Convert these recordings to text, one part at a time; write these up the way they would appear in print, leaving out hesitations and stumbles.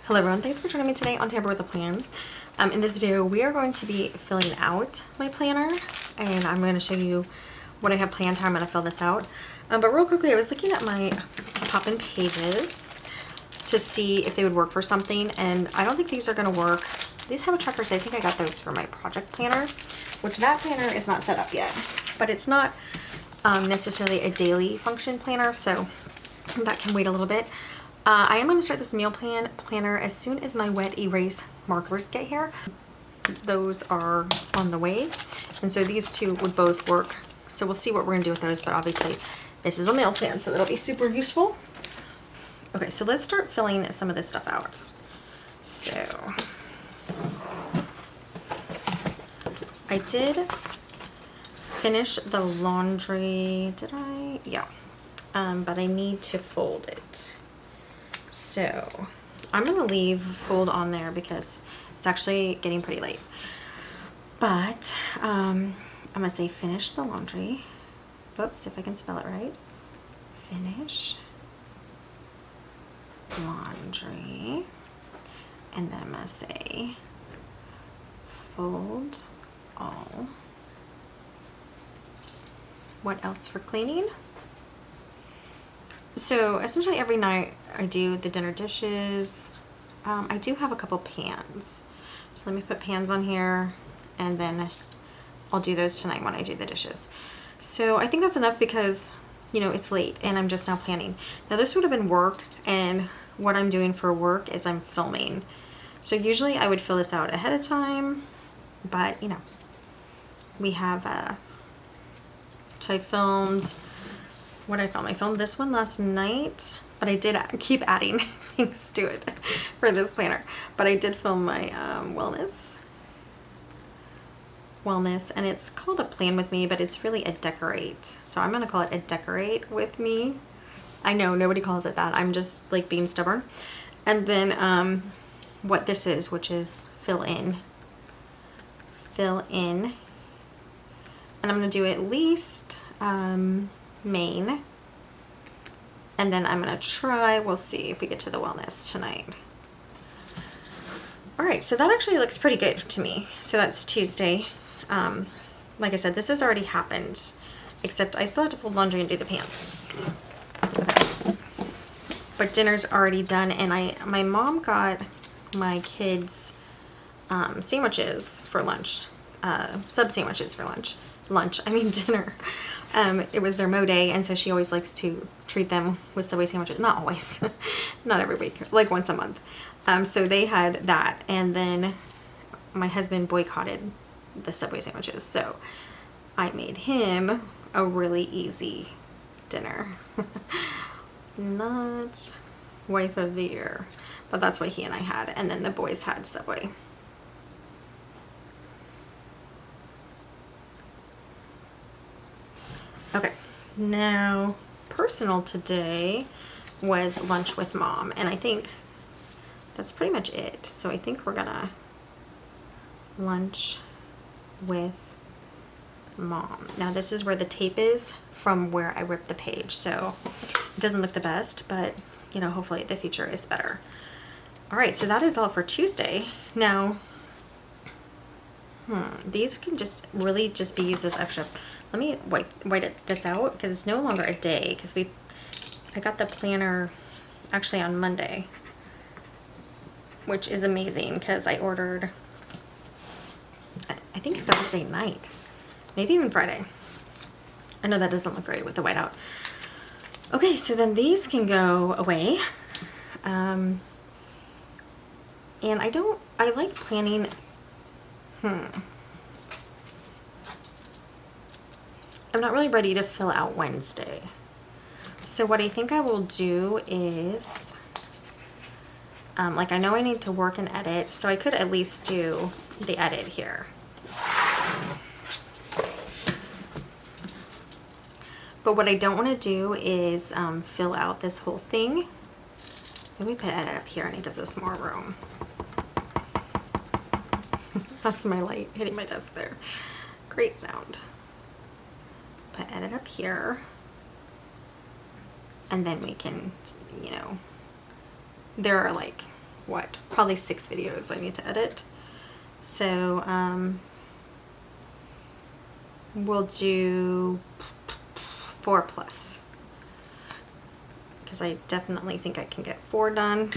Hello everyone, thanks for joining me today on Tamper with a Plan. In this video, we are going to be filling out my planner, and I'm going to show you what I have planned, how I'm going to fill this out. But real quickly, I was looking at my pop-in pages to see if they would work for something, and I don't think these are going to work. These have a tracker, so I think I got those for my project planner, which that planner is not set up yet, but it's not necessarily a daily function planner, so that can wait a little bit. I am going to start this meal planner as soon as my wet erase markers get here. Those are on the way, and so these two would both work. So we'll see what we're going to do with those, but obviously this is a meal plan, so that'll be super useful. Okay, so let's start filling some of this stuff out. So I did finish the laundry, did I? Yeah, but I need to fold it. So I'm gonna leave fold on there because it's actually getting pretty late. But I'm gonna say finish the laundry. Oops, if I can spell it right. Finish laundry. And then I'm gonna say fold all. What else for cleaning? So essentially every night I do the dinner dishes. I do have a couple pans. So let me put pans on here, and then I'll do those tonight when I do the dishes. So I think that's enough because, you know, it's late and I'm just now planning. Now this would have been work, and what I'm doing for work is I'm filming. So usually I would fill this out ahead of time, but you know, we have, so I filmed, what I filmed? I filmed this one last night, but I did keep adding things to it for this planner. But I did film my wellness, and it's called a plan with me, but it's really a decorate. So I'm gonna call it a decorate with me. I know nobody calls it that. I'm just like being stubborn. And then what this is, which is fill in, and I'm gonna do at least main, and then I'm gonna try, we'll see if we get to the wellness tonight. All right, so that actually looks pretty good to me. So that's Tuesday. Like I said, this has already happened, except I still have to fold laundry and do the pants. Okay. But dinner's already done, and my mom got my kids sandwiches for lunch, sub sandwiches for lunch, I mean dinner. It was their Mo Day, and so she always likes to treat them with Subway sandwiches. Not always, not every week, like once a month. So they had that, and then my husband boycotted the Subway sandwiches, so I made him a really easy dinner. Not wife of the year, but that's what he and I had, and then the boys had Subway. Okay, now personal today was lunch with mom, and I think that's pretty much it. So I think we're gonna lunch with mom. Now this is where the tape is from where I ripped the page, so it doesn't look the best, but you know, hopefully the future is better. All right, so that is all for Tuesday. Now these can just really just be used as extra. Let me white this out because it's no longer a day, because I got the planner actually on Monday, which is amazing because I ordered, I think Thursday night, maybe even Friday. I know that doesn't look great with the white out. Okay, so then these can go away. And I like planning, I'm not really ready to fill out Wednesday. So what I think I will do is, like I know I need to work and edit, so I could at least do the edit here. But what I don't want to do is fill out this whole thing. Let me put edit up here, and it gives us more room. That's my light hitting my desk there. Great sound. Put edit up here, and then we can, you know, there are like what, probably 6 videos I need to edit. So we'll do 4 plus, because I definitely think I can get 4 done.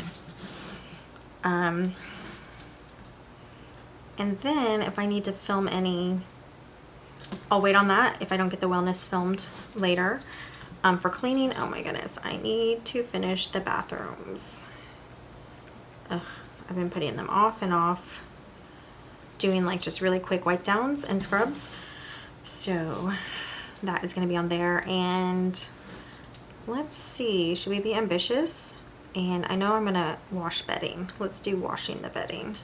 And then if I need to film any, I'll wait on that if I don't get the wellness filmed later. For cleaning, oh my goodness, I need to finish the bathrooms. Ugh, I've been putting them off and off, doing like just really quick wipe downs and scrubs. So that is going to be on there. And let's see, should we be ambitious? And I know I'm going to wash bedding. Let's do washing the bedding.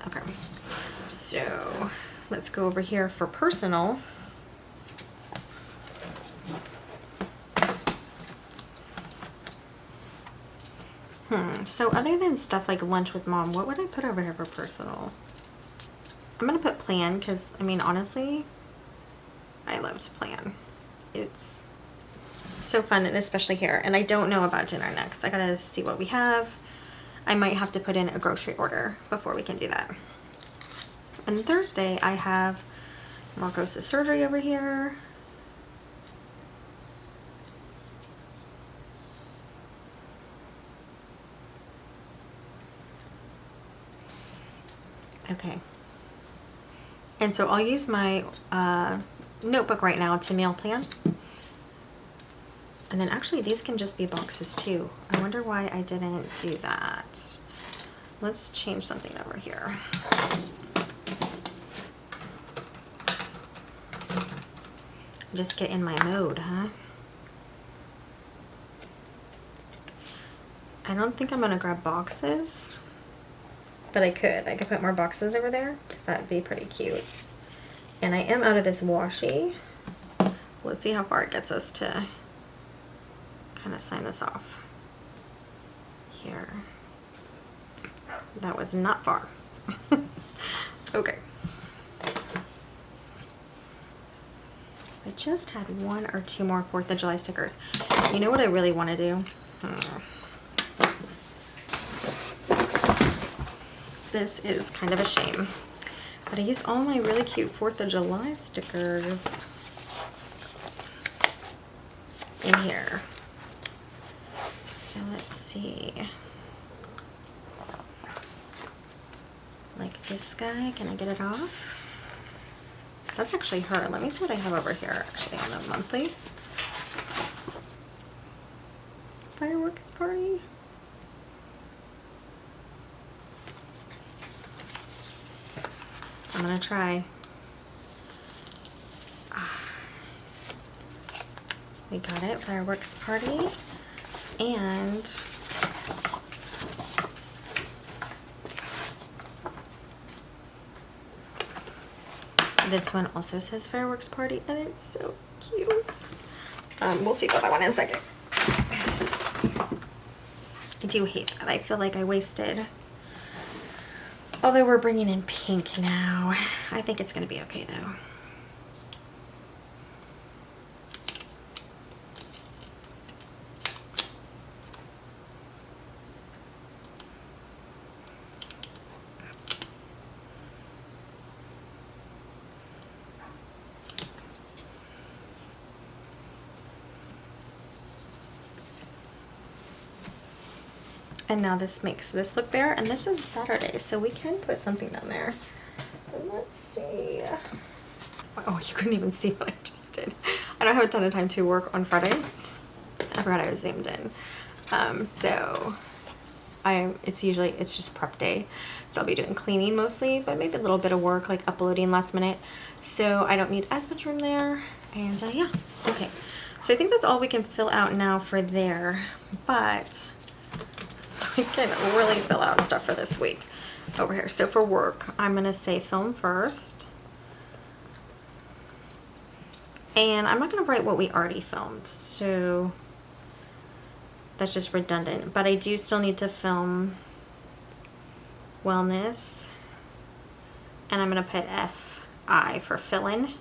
Okay, so let's go over here for personal. So other than stuff like lunch with mom, what would I put over here for personal? I'm gonna put plan, because I mean, honestly, I love to plan. It's so fun, and especially here. And I don't know about dinner next. I gotta see what we have. I might have to put in a grocery order before we can do that. And Thursday I have Marcos' surgery over here. Okay. And so I'll use my notebook right now to meal plan. And then actually these can just be boxes too. I wonder why I didn't do that. Let's change something over here. Just get in my mode, huh? I don't think I'm gonna grab boxes, but I could put more boxes over there, because that'd be pretty cute. And I am out of this washi. Let's see how far it gets us to kind of sign this off here. That was not far. Okay. I just had 1 or 2 more 4th of July stickers. You know what I really want to do? This is kind of a shame, but I used all my really cute 4th of July stickers in here. So let's see. Like this guy, can I get it off? That's actually her. Let me see what I have over here actually on the monthly. Fireworks party. I'm gonna try. We got it, fireworks party. And this one also says fireworks party, and it's so cute. We'll see what that one is in a second. I do hate that. I feel like I wasted. Although we're bringing in pink now. I think it's going to be okay though. And now this makes this look bare, and this is a Saturday, so we can put something down there. Let's see. Oh, you couldn't even see what I just did. I don't have a ton of time to work on Friday. I forgot I was zoomed in. So it's just prep day. So I'll be doing cleaning mostly, but maybe a little bit of work like uploading last minute. So I don't need as much room there. And yeah, okay. So I think that's all we can fill out now for there, but we can really fill out stuff for this week over here. So for work, I'm gonna say film first. And I'm not gonna write what we already filmed, so that's just redundant. But I do still need to film wellness. And I'm gonna put FI for fill in.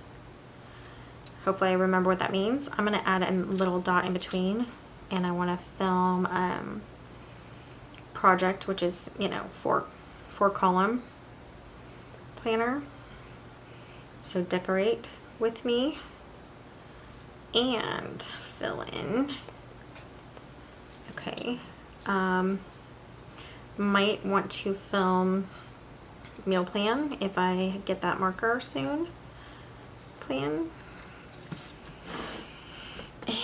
Hopefully I remember what that means. I'm gonna add a little dot in between and I want to film project, which is, you know, four column planner. So decorate with me and fill in. Okay. Might want to film meal plan if I get that marker soon. Plan. And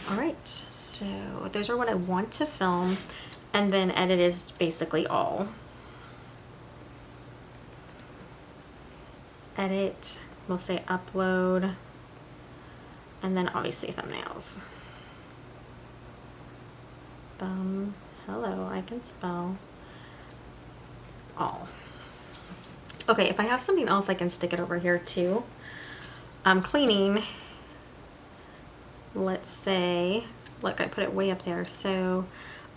all right, so those are what I want to film, and then edit is basically all. Edit, we'll say upload, and then obviously thumbnails. Hello, I can spell. All. Okay, if I have something else, I can stick it over here too. Cleaning, let's say, look, I put it way up there. So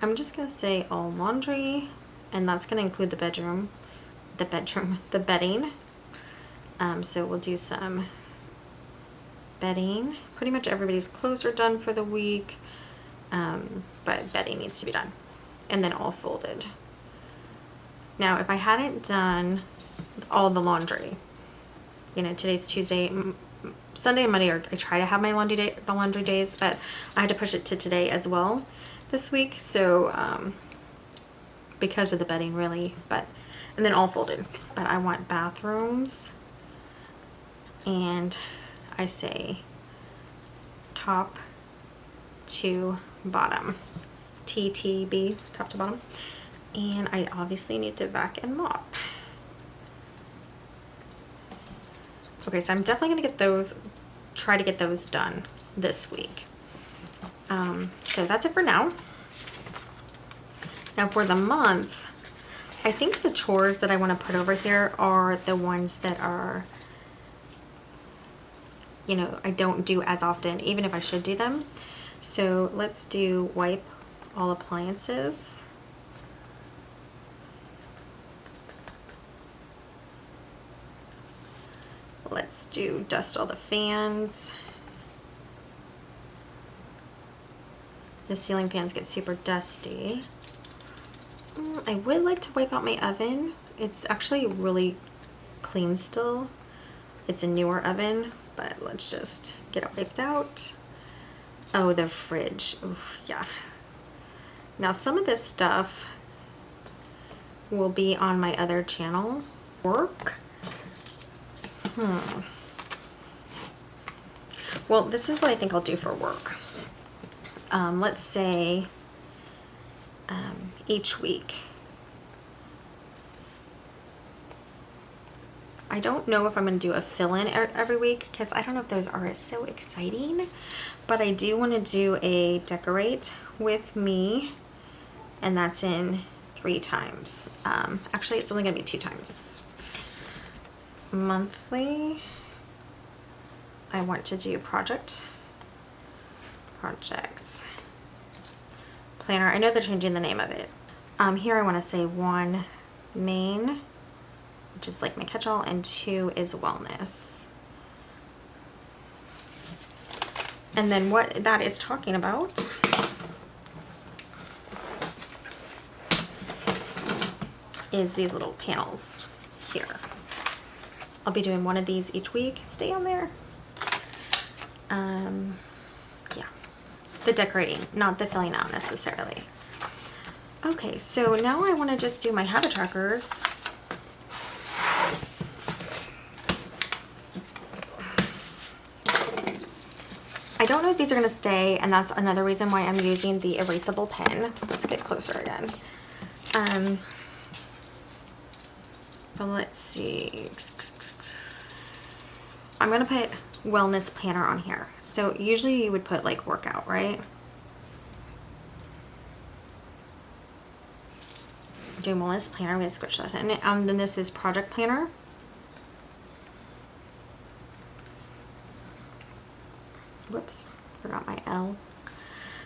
I'm just gonna say all laundry, and that's gonna include the bedroom, the bedding. So we'll do some bedding. Pretty much everybody's clothes are done for the week, but bedding needs to be done. And then all folded. Now, if I hadn't done all the laundry, you know, today's Tuesday, Sunday and Monday, I try to have my laundry days, but I had to push it to today as well this week. So, because of the bedding really, and then all folded. But I want bathrooms, and I say top to bottom, TTB, top to bottom. And I obviously need to vac and mop. Okay, so I'm definitely gonna try to get those done this week. So that's it for now. Now for the month, I think the chores that I want to put over here are the ones that are, you know, I don't do as often, even if I should do them. So let's do wipe all appliances. Let's do dust all the fans. The ceiling fans get super dusty. I would like to wipe out my oven. It's actually really clean still. It's a newer oven, but let's just get it wiped out. Oh, the fridge. Oof, yeah. Now some of this stuff will be on my other channel. Work. Well, this is what I think I'll do for work. Let's say each week. I don't know if I'm going to do a fill-in every week, because I don't know if those are so exciting, but I do want to do a decorate with me, and that's in 3 times. Actually, it's only going to be 2 times. Monthly, I want to do projects planner. I know they're changing the name of it. Here I want to say 1 main, which is like my catch-all, and 2 is wellness. And then what that is talking about is these little panels here. I'll be doing one of these each week. Stay on there. Yeah, the decorating, not the filling out necessarily. Okay, so now I want to just do my habit trackers. I don't know if these are going to stay, and that's another reason why I'm using the erasable pen. Let's get closer again. But let's see. I'm going to put wellness planner on here. So usually you would put like workout, right? Doing wellness planner, I'm going to switch that in. Then this is project planner. Whoops, forgot my L.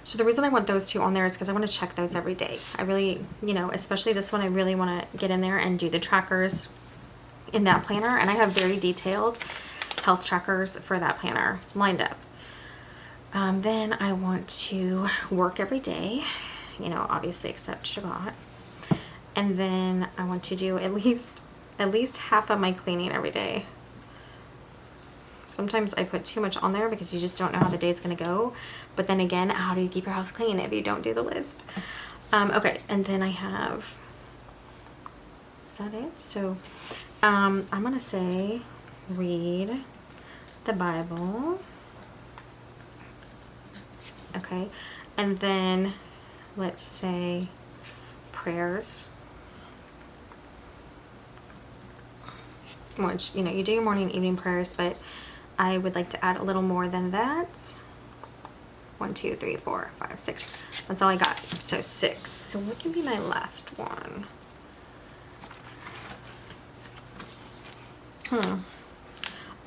So the reason I want those 2 on there is because I want to check those every day. I really, you know, especially this one, I really want to get in there and do the trackers in that planner. And I have very detailed health trackers for that planner lined up. Then I want to work every day, you know, obviously except Shabbat. And then I want to do at least half of my cleaning every day. Sometimes I put too much on there because you just don't know how the day's gonna go. But then again, how do you keep your house clean if you don't do the list? Okay, and then I have, is that it? So I'm gonna say read the Bible. Okay, and then let's say prayers, which, you know, you do your morning and evening prayers, but I would like to add a little more than that. 1, 2, 3, 4, 5, 6. That's all I got. So 6. So what can be my last one?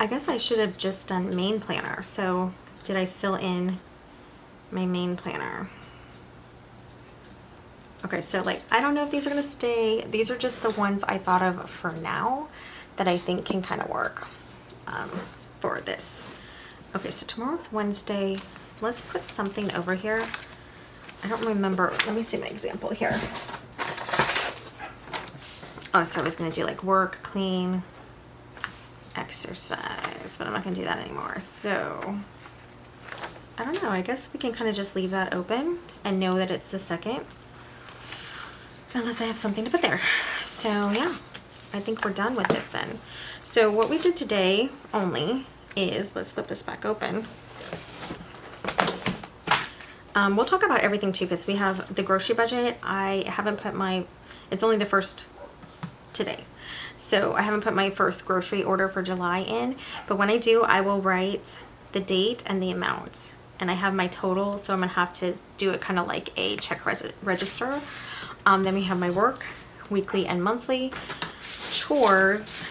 I guess I should have just done main planner. So did I fill in my main planner? Okay, so like, I don't know if these are gonna stay. These are just the ones I thought of for now that I think can kind of work for this. Okay, so tomorrow's Wednesday. Let's put something over here. I don't remember. Let me see my example here. Oh, so I was gonna do like work, clean, exercise, but I'm not gonna do that anymore. So I don't know. I guess we can kind of just leave that open and know that it's the 2nd. Unless I have something to put there. So yeah, I think we're done with this then. So what we did today only is, let's flip this back open. We'll talk about everything too, because we have the grocery budget. I haven't put my, it's only the first today. So I haven't put my first grocery order for July in, but when I do, I will write the date and the amount. And I have my total, so I'm gonna have to do it kind of like a check register. Then we have my work, weekly and monthly, chores,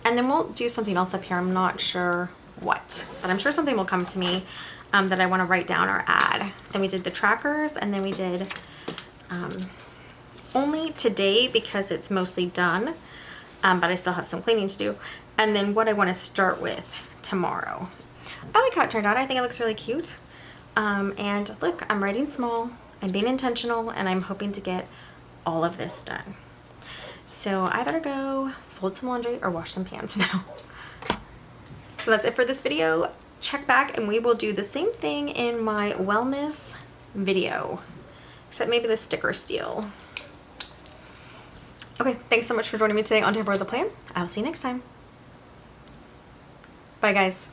and then we'll do something else up here. I'm not sure what, but I'm sure something will come to me that I want to write down or add. Then we did the trackers, and then we did only today because it's mostly done, but I still have some cleaning to do. And then what I want to start with tomorrow. I like how it turned out. I think it looks really cute. And look, I'm writing small. I'm being intentional, and I'm hoping to get all of this done. So I better go fold some laundry or wash some pans now. So that's it for this video. Check back and we will do the same thing in my wellness video, except maybe the sticker steal. Okay, thanks so much for joining me today on Tamper with a Plan. I'll see you next time. Bye guys.